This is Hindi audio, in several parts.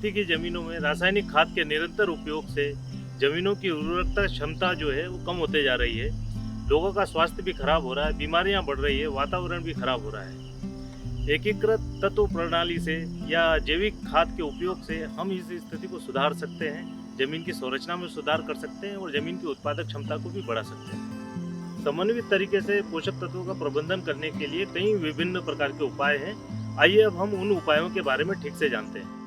खेती की ज़मीनों में रासायनिक खाद के निरंतर उपयोग से ज़मीनों की उर्वरकता क्षमता जो है वो कम होते जा रही है। लोगों का स्वास्थ्य भी खराब हो रहा है, बीमारियां बढ़ रही है, वातावरण भी खराब हो रहा है। एकीकृत तत्व प्रणाली से या जैविक खाद के उपयोग से हम इस स्थिति को सुधार सकते हैं, जमीन की संरचना में सुधार कर सकते हैं और जमीन की उत्पादक क्षमता को भी बढ़ा सकते हैं। समन्वित तरीके से पोषक तत्वों का प्रबंधन करने के लिए कई विभिन्न प्रकार के उपाय हैं। आइए अब हम उन उपायों के बारे में ठीक से जानते हैं।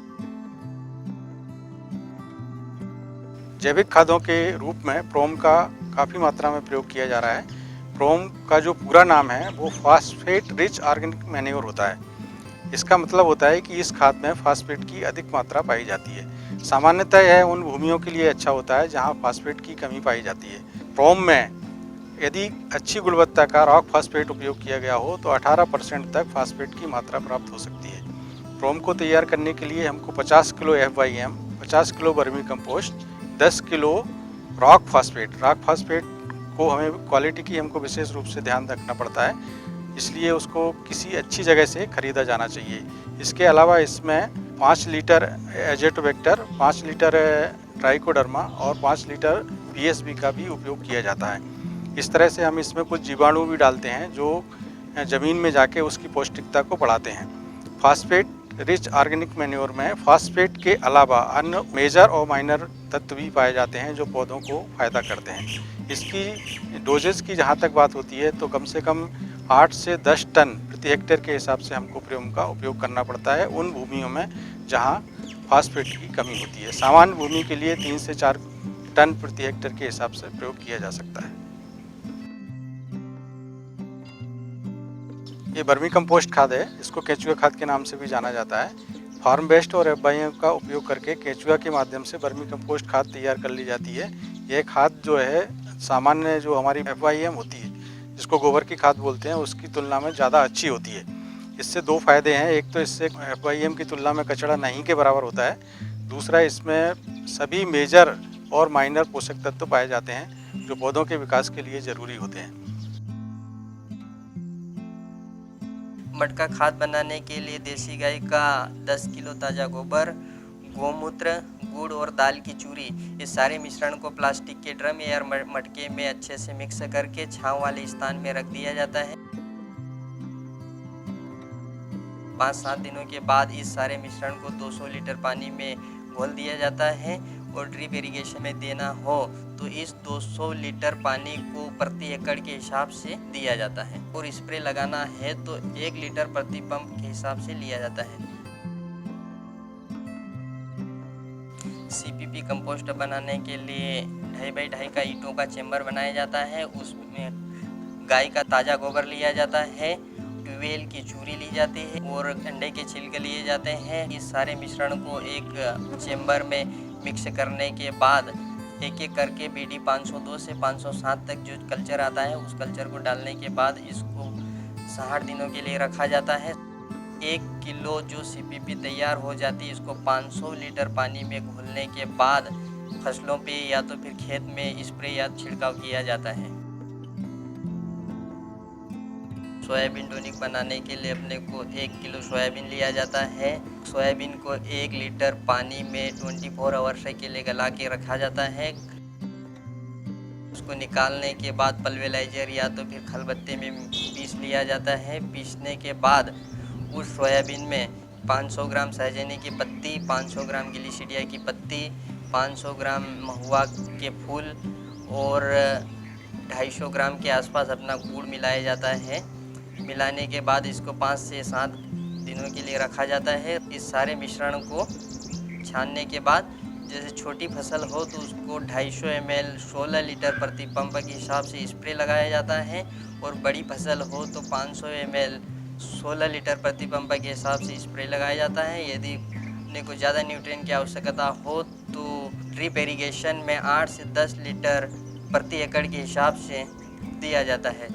जैविक खादों के रूप में प्रोम का काफ़ी मात्रा में प्रयोग किया जा रहा है। प्रोम का जो पूरा नाम है वो फास्फेट रिच ऑर्गेनिक मैन्योर होता है। इसका मतलब होता है कि इस खाद में फास्फेट की अधिक मात्रा पाई जाती है। सामान्यतः यह उन भूमियों के लिए अच्छा होता है जहां फास्फेट की कमी पाई जाती है। प्रोम में यदि अच्छी गुणवत्ता का रॉक फास्फेट उपयोग किया गया हो तो 18% तक फास्फेट की मात्रा प्राप्त हो सकती है। प्रोम को तैयार करने के लिए हमको 50 kilo FYM, 50 kilo vermi compost, 10 kilo rock phosphate को हमें क्वालिटी की हमको विशेष रूप से ध्यान रखना पड़ता है, इसलिए उसको किसी अच्छी जगह से खरीदा जाना चाहिए। इसके अलावा इसमें 5 लीटर एजेटोबैक्टर, 5 लीटर ट्राइकोडर्मा और 5 लीटर PSB का भी उपयोग किया जाता है। इस तरह से हम इसमें कुछ जीवाणु भी डालते हैं जो ज़मीन में जाके उसकी पौष्टिकता को बढ़ाते हैं। फास्फेट रिच ऑर्गेनिक मैन्योर में फास्फेट के अलावा अन्य मेजर और माइनर तत्व भी पाए जाते हैं जो पौधों को फायदा करते हैं। इसकी डोजेज की जहाँ तक बात होती है तो कम से कम 8 से 10 टन प्रति हेक्टेयर के हिसाब से हमको प्रोम का उपयोग करना पड़ता है उन भूमियों में जहाँ फास्फेट की कमी होती है। सामान्य भूमि के लिए 3 से 4 टन प्रति हेक्टेयर के हिसाब से प्रयोग किया जा सकता है। ये वर्मी कंपोस्ट खाद है, इसको केंचुआ खाद के नाम से भी जाना जाता है। फार्म वेस्ट और FYM का उपयोग करके केंचुआ के माध्यम से वर्मी कंपोस्ट खाद तैयार कर ली जाती है। यह खाद जो है सामान्य जो हमारी FYM होती है जिसको गोबर की खाद बोलते हैं उसकी तुलना में ज़्यादा अच्छी होती है। इससे दो फायदे हैं, एक तो इससे FYM की तुलना में कचरा नहीं के बराबर होता है, दूसरा इसमें सभी मेजर और माइनर पोषक तत्व पाए जाते हैं जो पौधों के विकास के लिए ज़रूरी होते हैं। मटका खाद बनाने के लिए देसी गाय का 10 किलो ताज़ा गोबर, गोमूत्र, गुड़ और दाल की चूरी, इस सारे मिश्रण को प्लास्टिक के ड्रम या मटके में अच्छे से मिक्स करके छांव वाले स्थान में रख दिया जाता है। 5-7 दिनों के बाद इस सारे मिश्रण को 200 लीटर पानी में घोल दिया जाता है और ड्रिप इरिगेशन में देना हो तो इस 200 लीटर पानी को प्रति एकड़ के हिसाब से दिया जाता है और स्प्रे लगाना है तो 1 लीटर प्रति पंप के हिसाब से लिया जाता है। CPP कंपोस्ट बनाने के लिए 2.5 बाई 2.5 का ईंटों का चेम्बर बनाया जाता है। उसमें गाय का ताज़ा गोबर लिया जाता है, ट्यूबवेल की चूरी ली जाती है और अंडे के छिलके लिए जाते हैं। इस सारे मिश्रण को एक चेम्बर में मिक्स करने के बाद एक एक करके BD 502 से 507 तक जो कल्चर आता है उस कल्चर को डालने के बाद इसको 60 दिनों के लिए रखा जाता है। 1 किलो जो CPP तैयार हो जाती है इसको 500 लीटर पानी में घोलने के बाद फसलों पे या तो फिर खेत में स्प्रे या छिड़काव किया जाता है। सोयाबीन टॉनिक बनाने के लिए अपने को 1 किलो सोयाबीन लिया जाता है। सोयाबीन को 1 लीटर पानी में 24 आवर्स के लिए गला के रखा जाता है। उसको निकालने के बाद पल्वेराइजर या तो फिर खलबत्ते में पीस लिया जाता है। पीसने के बाद उस सोयाबीन में 500 ग्राम सहजनी की पत्ती, 500 ग्राम ग्लिसिडिया की पत्ती, 500 ग्राम महुआ के फूल और 250 ग्राम के आसपास अपना गुड़ मिलाया जाता है। मिलाने के बाद इसको 5 से 7 दिनों के लिए रखा जाता है। इस सारे मिश्रण को छानने के बाद जैसे छोटी फसल हो तो उसको 250 ml 16 लीटर प्रति पंप के हिसाब से स्प्रे लगाया जाता है और बड़ी फसल हो तो 500 ml 16 लीटर प्रति पंप के हिसाब से स्प्रे लगाया जाता है। यदि अपने को ज़्यादा न्यूट्रिएंट की आवश्यकता हो तो ड्रिप इरिगेशन में 8 से 10 लीटर प्रति एकड़ के हिसाब से दिया जाता है।